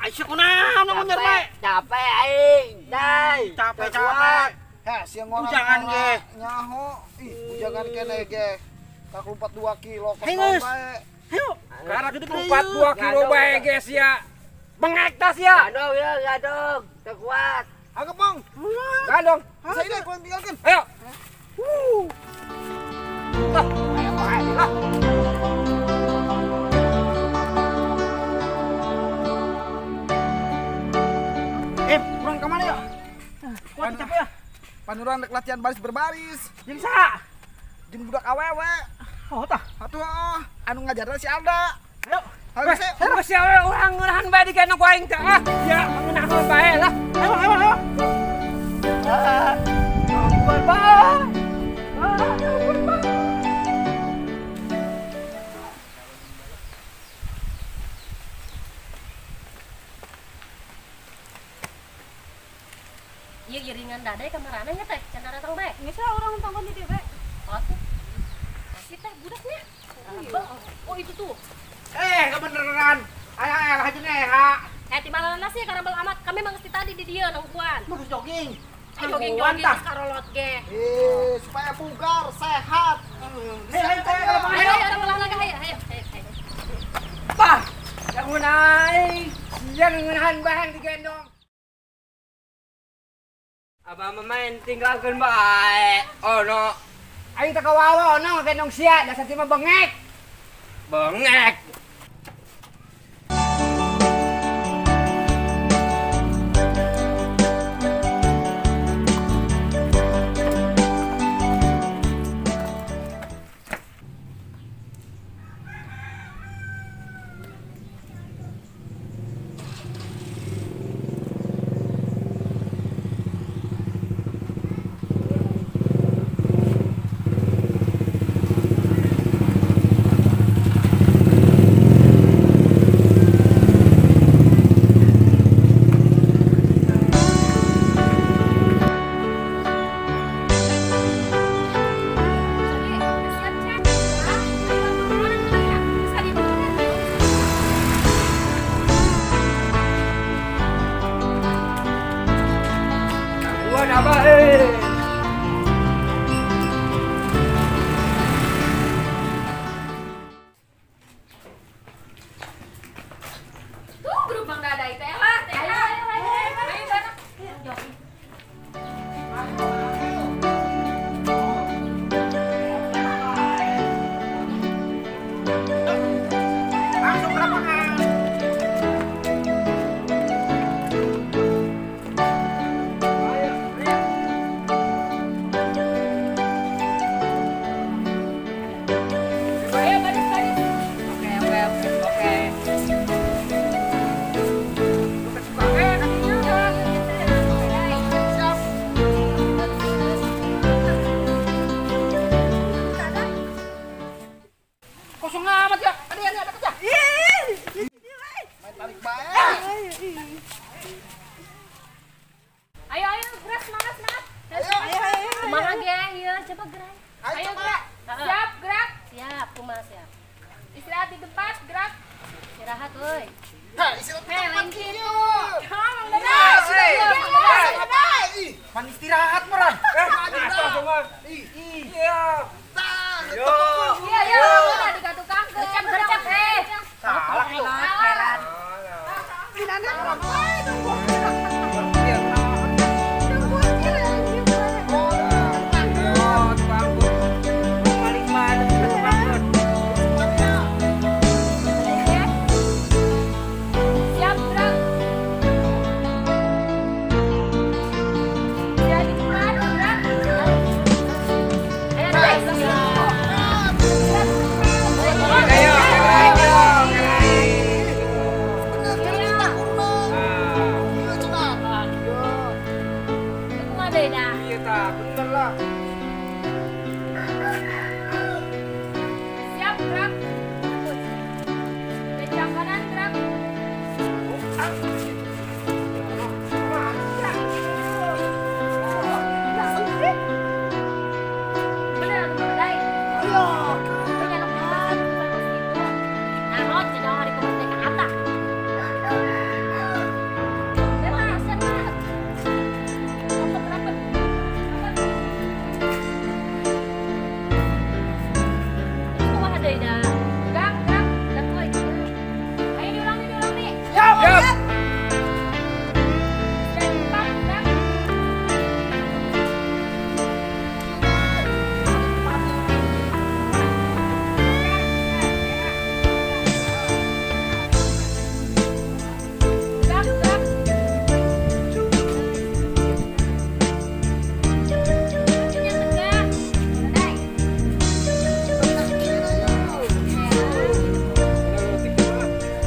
Aisyah kenapa ngejar bae? Capek aing, dai. Capek. Heh, siang orang Bujangan ge. Nyaho. Ih, bujangan kene ge. Tak 42 kilo kos Hei, Gus. bae. Ayo. Karena gede 42 kilo bae guys ya. Bengek tas ya. Gadong ya, gadong. Teu kuat. Anggap, Bang. Gadong. Saya ini kau tinggalkan. Ayo. Pulang ke mana ya? Kuat capek ya? Panuran rek latihan baris berbaris. Jeung sa? Jeung budak awewe. Oh tah. Atuh anu ngajarna si Alda. Ayo. Ayo se. Terus ya orang ngeunahan bae di kena ku aing teh. Ya, ngeunahan bae lah. Ayo. Ampun bae. Ampun bae. Iya giringan dadai kamarana nya teh can datang bae. Geus orang tongkon di dieu bae. Oh tuh. Si teh budaknya. Oh itu tuh. Kebeneran. Ayo aja nih, ha. Di mana sih karambel amat. Kami mangesti tadi di dieu nongkuan. Bagus jogging. Jogging karolot ge. Supaya bugar, sehat. Ayo orang olahraga ayo. Bah, yang naik. Yang ngeunahan bae digendong. Abah main tinggalkan bae. Oh no. Aing teh kawawa no gendong sia, dasar mah bengek. Bengek. Tuh grup Bang Dadai teh lah. Ayo. Jogging. Langsung ke lapangan. Ayo baris. Oke. Kosong amat ya. Ada kerja. Main tarik bae. Ayo gerak semangat. Ayo. Kumaha ge ieu coba gerak. Ayo, Gerak. Siap, gerak. Siap, kumaha siap. Istirahat di tempat, gerak. Istirahat euy. Heh, istirahat Heh, lain kieu. kitu. Mang Dadai. Pan istirahat meran. Iya. Iya, diga tukang Gercep. Salah. Heran. Siap, gerak. Jadi deh dah. Iya tak, bener lah. Siap, gerak. Kencang kanan, gerak. Bener, Badai. Ayo. Punya anak besar, bukan gitu. Narot, jangan hari kemerdekaan atas. Benar, benar. Rapat. Kumaha deui dah. Gerak. Dan mulai. Ayo diulang nih. Siap. Dan cepat, gerak. Gerak. Majunya tegak. Badai.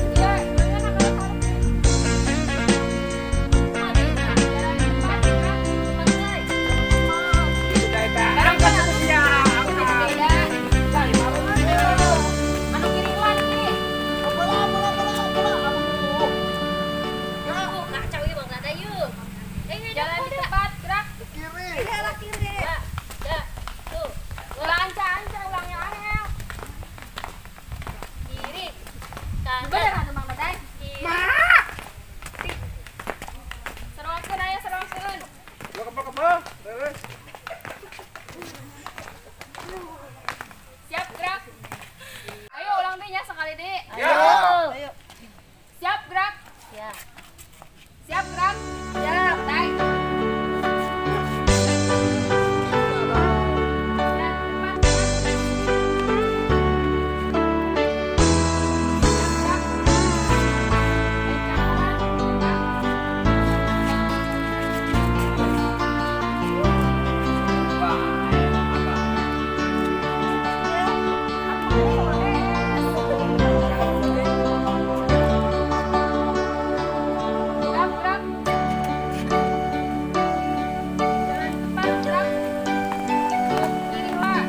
Iya, jangan nakal-nakal. Kumaha deui dah. Jalan cepat, gerak. Cepat, Badai. Barang kan atuh siap. Beda. Anu kiri ulah, anu kiri. Kacau ieu Bang Dada yuk. Jalan di tempat, gerak. Kiri. Ya. Tuh. Ulang anca ulangnya angel. Kiri. Bener atuh Bang Dada. Serongkeun aya serongkeun. Kebal. Terus. Siap gerak. Ayo ulang deh nya sekali deh. Ya. Ayo. Siap gerak. Ya. Siap gerak. Siap. Naik. Dan depan. Siap gerak. Jalan depan gerak. Kiri ulah.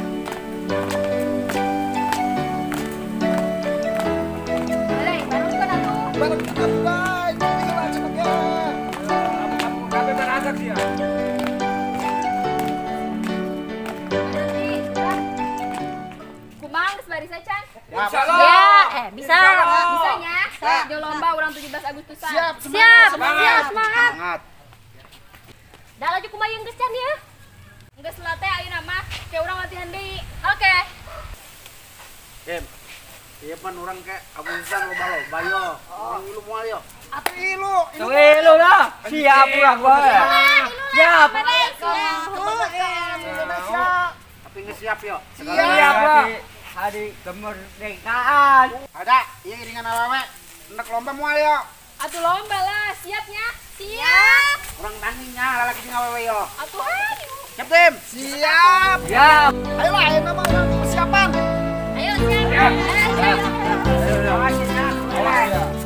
Balai, barengkeun atuh. Bareng kita Badai. Kiri lah cepetnya. Kabe beranak dia. Berhenti, gerak. Kumaha geus barisan Can? Insya Allah. Bisa. Insya Allah. Bisanya. Di lomba urang 17 Agustusan. Siap. Siap. Semangat. Semangat. Da laju kumaha geus Can ya? Geus latih ayeuna mah ke urang latihan deui. Oke. Dem. Iya pan orang kayak abusan loba yo. Orang ilu moal yo. Atuh ilu. Lu lah. Siap urang gua. Siap. Indonesia. Tapi nggak siap yo. Siap lah. Hari kemerdekaan. Ada. Iya iringan awewe. Hendak lomba moal yo. Atuh lomba lah, siapnya. Siap. Orang tandingnya lalaki jeung awewe yo. Atuh ayo. Siap Dem. Siap. Siap. Ayo lah, ayo nama persiapan. Ayo siap. Siap. Ayo. Ayo, ayo.